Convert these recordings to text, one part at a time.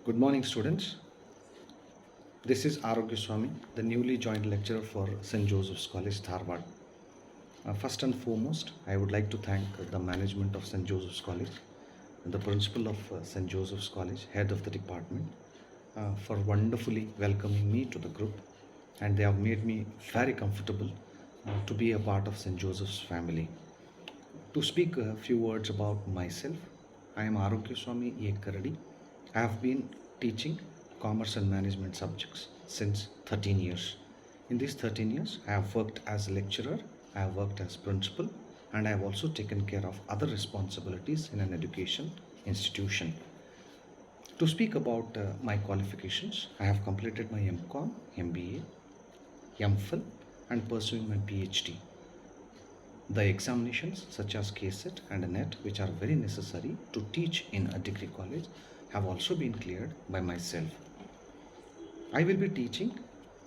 Good morning, students. This is Arogya Swami, the newly joined lecturer for St. Joseph's College, Dharwad. First and foremost, I would like to thank the management of St. Joseph's College, and the principal of St. Joseph's College, head of the department, for wonderfully welcoming me to the group, and they have made me very comfortable to be a part of St. Joseph's family. To speak a few words about myself, I am Arogya Swami Yekaradi. I have been teaching commerce and management subjects since 13 years. In these 13 years, I have worked as a lecturer, I have worked as principal, and I have also taken care of other responsibilities in an education institution. To speak about my qualifications, I have completed my MCom, MBA, MPhil, and pursuing my PhD. The examinations such as KSET and NET, which are very necessary to teach in a degree college, have also been cleared by myself. I will be teaching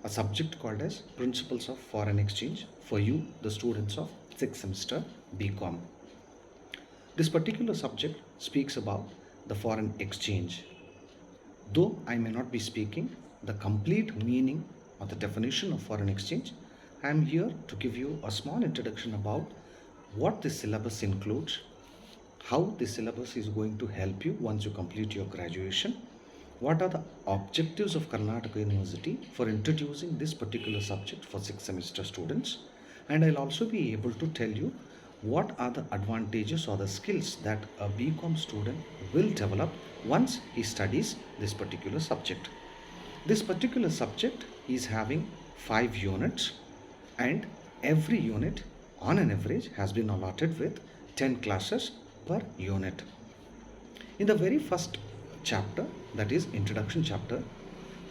a subject called as Principles of Foreign Exchange for you, the students of 6th semester BCom. This particular subject speaks about the foreign exchange. Though I may not be speaking the complete meaning or the definition of foreign exchange, I am here to give you a small introduction about what this syllabus includes, how this syllabus is going to help you once you complete your graduation, what are the objectives of Karnataka University for introducing this particular subject for 6th semester students, and I'll also be able to tell you what are the advantages or the skills that a BCom student will develop once he studies this particular subject. This particular subject is having 5 units, and every unit on an average has been allotted with 10 classes per unit. In the very first chapter, that is introduction chapter,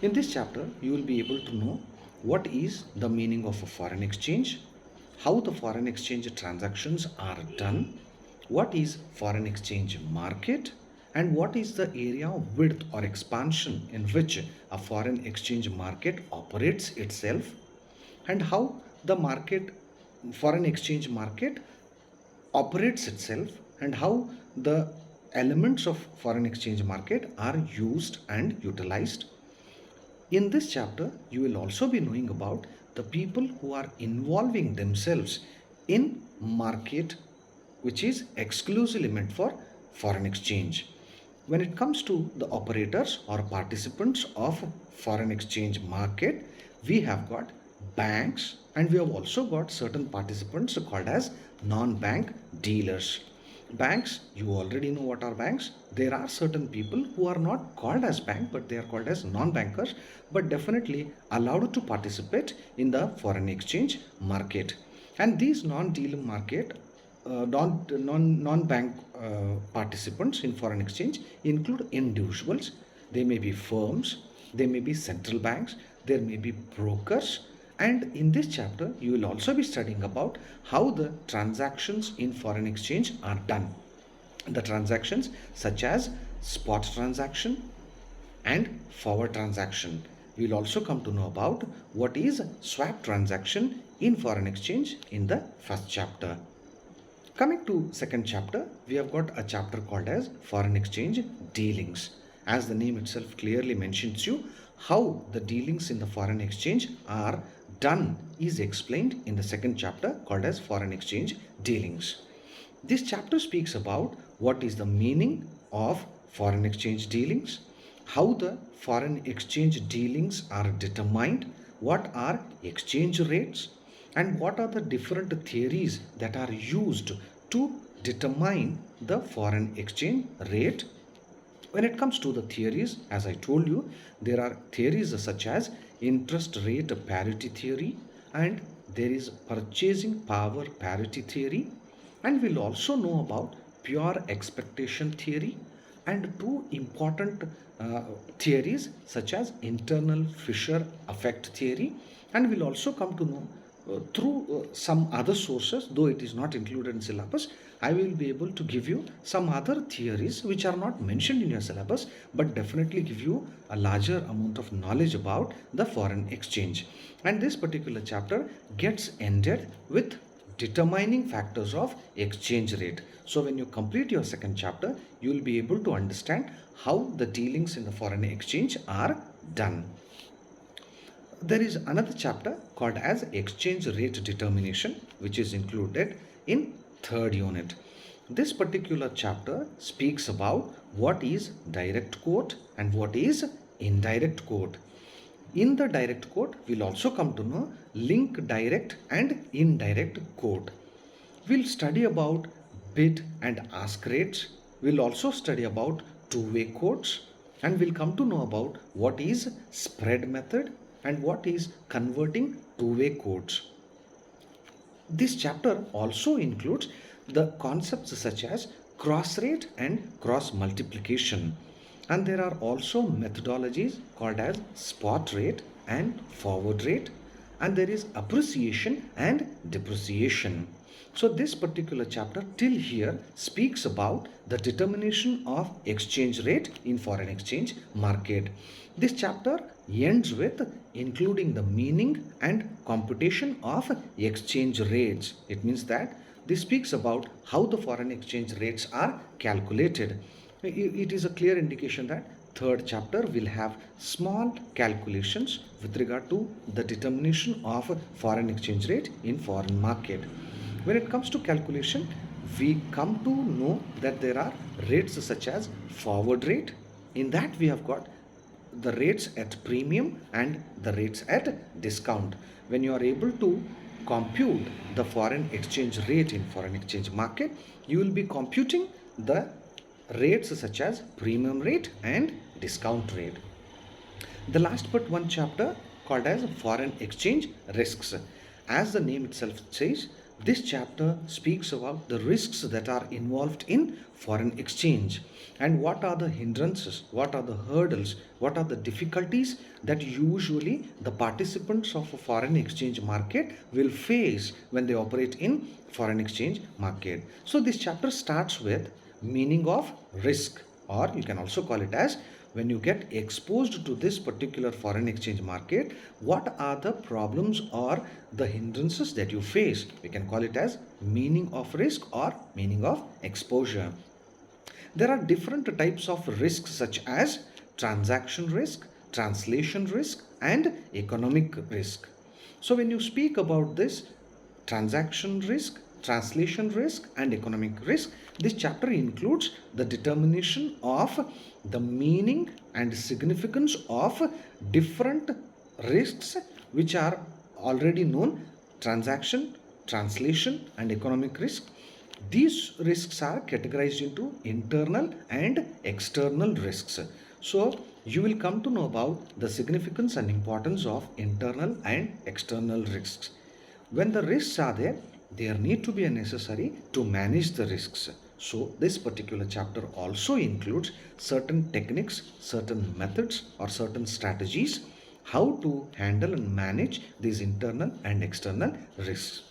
in this chapter you will be able to know what is the meaning of a foreign exchange, how the foreign exchange transactions are done, what is foreign exchange market, and what is the area of width or expansion in which a foreign exchange market operates itself, and how the foreign exchange market operates itself, and how the elements of foreign exchange market are used and utilized. In this chapter, you will also be knowing about the people who are involving themselves in market, which is exclusively meant for foreign exchange. When it comes to the operators or participants of foreign exchange market, we have got banks, and we have also got certain participants called as non-bank dealers. Banks, you already know what are banks. There are certain people who are not called as bank, but they are called as non-bankers, but definitely allowed to participate in the foreign exchange market. And these non-dealing market non-bank participants in foreign exchange include individuals. They may be firms, they may be central banks, there may be brokers, and in this chapter you will also be studying about how the transactions in foreign exchange are done. The transactions such as spot transaction and forward transaction. We will also come to know about what is swap transaction in foreign exchange in the first chapter. Coming to second chapter, we have got a chapter called as foreign exchange dealings. As the name itself clearly mentions you, how the dealings in the foreign exchange are done is explained in the second chapter called as foreign exchange dealings. This chapter speaks about what is the meaning of foreign exchange dealings, how the foreign exchange dealings are determined, what are exchange rates, and what are the different theories that are used to determine the foreign exchange rate. When it comes to the theories, as I told you, there are theories such as interest rate parity theory, and there is purchasing power parity theory, and we'll also know about pure expectation theory, and two important theories such as internal Fisher effect theory, and we'll also come to know through some other sources, though it is not included in syllabus. I will be able to give you some other theories which are not mentioned in your syllabus, but definitely give you a larger amount of knowledge about the foreign exchange. And this particular chapter gets ended with determining factors of exchange rate. So when you complete your second chapter, you will be able to understand how the dealings in the foreign exchange are done. There is another chapter called as exchange rate determination, which is included in third unit. This particular chapter speaks about what is direct quote and what is indirect quote. In the direct quote, we'll also come to know link direct and indirect quote. We'll study about bid and ask rates. We'll also study about two-way quotes, and we'll come to know about what is spread method and what is converting two-way quotes. This chapter also includes the concepts such as cross rate and cross multiplication, and there are also methodologies called as spot rate and forward rate, and there is appreciation and depreciation. So this particular chapter till here speaks about the determination of exchange rate in foreign exchange market. This chapter ends with including the meaning and computation of exchange rates. It means that this speaks about how the foreign exchange rates are calculated. It is a clear indication that third chapter will have small calculations with regard to the determination of foreign exchange rate in foreign market. When it comes to calculation, we come to know that there are rates such as forward rate. In that we have got the rates at premium and the rates at discount. When you are able to compute the foreign exchange rate in foreign exchange market, you will be computing the rates such as premium rate and discount rate. The last but one chapter called as foreign exchange risks. As the name itself says, this chapter speaks about the risks that are involved in foreign exchange and what are the hindrances, what are the hurdles, what are the difficulties that usually the participants of a foreign exchange market will face when they operate in foreign exchange market. So this chapter starts with meaning of risk, or you can also call it as when you get exposed to this particular foreign exchange market, what are the problems or the hindrances that you face? We can call it as meaning of risk or meaning of exposure. There are different types of risks such as transaction risk, translation risk, and economic risk. So when you speak about this transaction risk, translation risk, and economic risk, this chapter includes the determination of the meaning and significance of different risks which are already known: transaction, translation, and economic risk. These risks are categorized into internal and external risks. So you will come to know about the significance and importance of internal and external risks. When the risks are there need to be a necessary to manage the risks. So this particular chapter also includes certain techniques, certain methods, or certain strategies how to handle and manage these internal and external risks.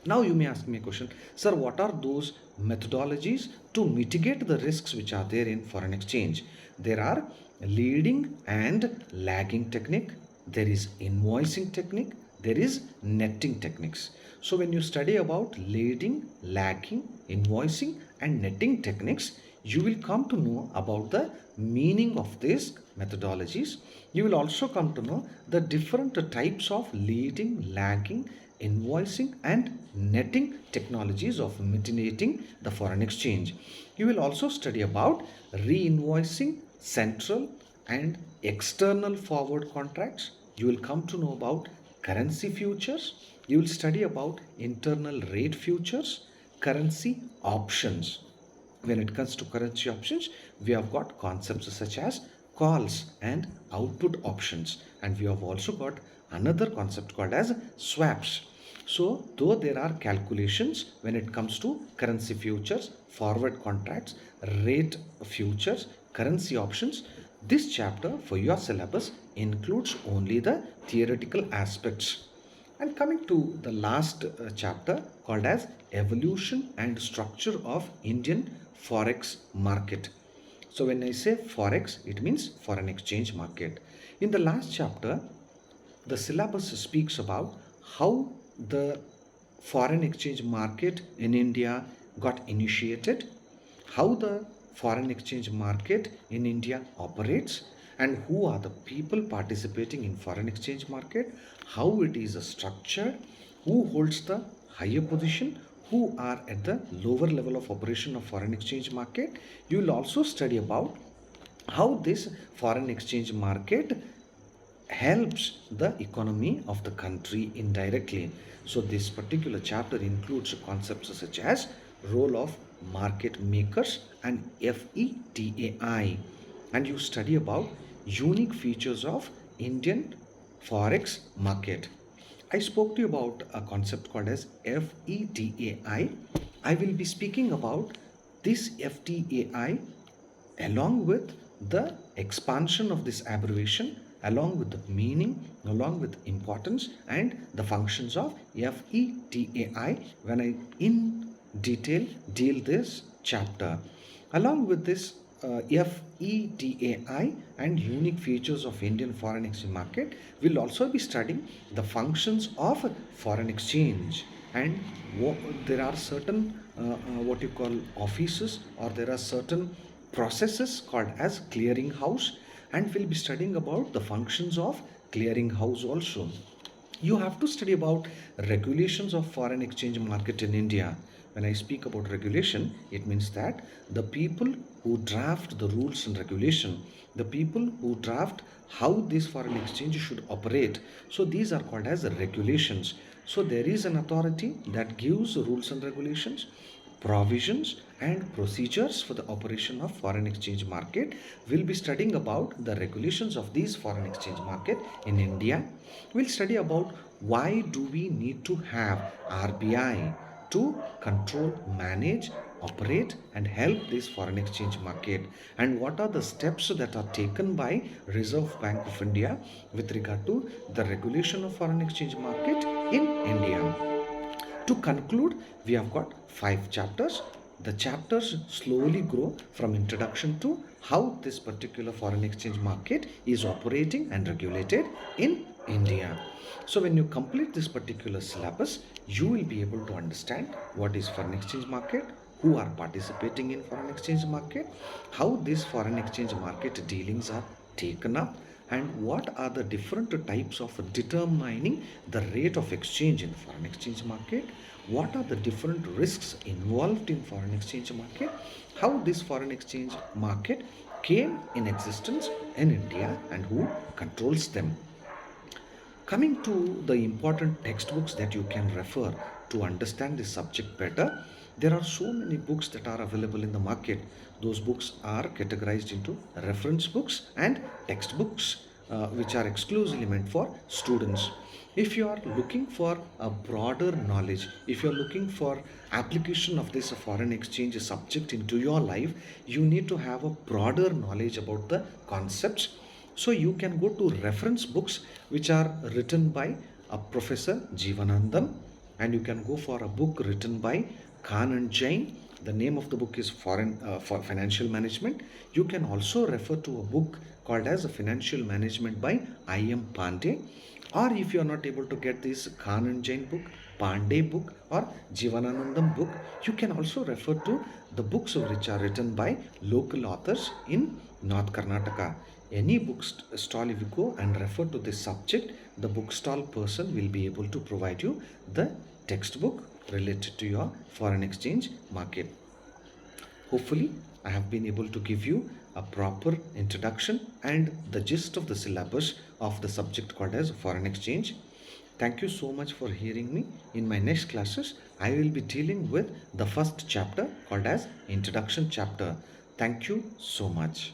Now you may ask me a question, sir, what are those methodologies to mitigate the risks which are there in foreign exchange? There are leading and lagging technique, there is invoicing technique, there is netting techniques. So when you study about leading, lagging, invoicing, and netting techniques, you will come to know about the meaning of these methodologies. You will also come to know the different types of leading, lagging, invoicing, and netting technologies of mitigating the foreign exchange. You will also study about re-invoicing, central and external forward contracts. You will come to know about currency futures. You will study about internal rate futures, currency options. When it comes to currency options, we have got concepts such as calls and output options, and we have also got another concept called as swaps. So though there are calculations when it comes to currency futures, forward contracts, rate futures, currency options, this chapter for your syllabus includes only the theoretical aspects. And coming to the last chapter called as evolution and structure of Indian forex market. So when I say forex, it means foreign exchange market. In the last chapter, the syllabus speaks about how the foreign exchange market in India got initiated, how the foreign exchange market in India operates, and who are the people participating in foreign exchange market, how it is structured, who holds the higher position, who are at the lower level of operation of foreign exchange market. You will also study about how this foreign exchange market helps the economy of the country indirectly. So this particular chapter includes concepts such as role of market makers and FETAI, and you study about unique features of Indian forex market. I spoke to you about a concept called as FETAI. I will be speaking about this FTAI along with the expansion of this abbreviation, along with the meaning, along with importance and the functions of FETAI when I in detail deal this chapter. Along with this FETAI and unique features of Indian foreign exchange market, we'll also be studying the functions of foreign exchange, and there are certain what you call offices, or there are certain processes called as clearing house, and we'll be studying about the functions of clearing house also. You have to study about regulations of foreign exchange market in India. When I speak about regulation, it means that the people who draft the rules and regulation, the people who draft how this foreign exchange should operate, so these are called as regulations. So there is an authority that gives rules and regulations, provisions and procedures for the operation of foreign exchange market. We'll be studying about the regulations of these foreign exchange market in India. We'll study about why do we need to have RBI to control, manage, operate and help this foreign exchange market, and what are the steps that are taken by Reserve Bank of India with regard to the regulation of foreign exchange market in India. To conclude, we have got 5 chapters. The chapters slowly grow from introduction to how this particular foreign exchange market is operating and regulated in India. So when you complete this particular syllabus, you will be able to understand what is foreign exchange market, who are participating in foreign exchange market, how these foreign exchange market dealings are taken up, and what are the different types of determining the rate of exchange in foreign exchange market, what are the different risks involved in foreign exchange market, how this foreign exchange market came in existence in India and who controls them. Coming to the important textbooks that you can refer to understand this subject better, there are so many books that are available in the market. Those books are categorized into reference books and textbooks, which are exclusively meant for students. If you are looking for a broader knowledge, if you are looking for application of this foreign exchange subject into your life, you need to have a broader knowledge about the concepts. So you can go to reference books which are written by a Professor Jivanandam, and you can go for a book written by Khan and Jain. The name of the book is for Financial Management. You can also refer to a book called as Financial Management by I.M. Pandey. Or if you are not able to get this Khan and Jain book, Pandey book or Jivananandam book, you can also refer to the books which are written by local authors in North Karnataka. Any stall, if you go and refer to this subject, the bookstall person will be able to provide you the textbook related to your foreign exchange market. Hopefully, I have been able to give you a proper introduction and the gist of the syllabus of the subject called as foreign exchange. Thank you so much for hearing me. In my next classes, I will be dealing with the first chapter called as Introduction chapter. Thank you so much.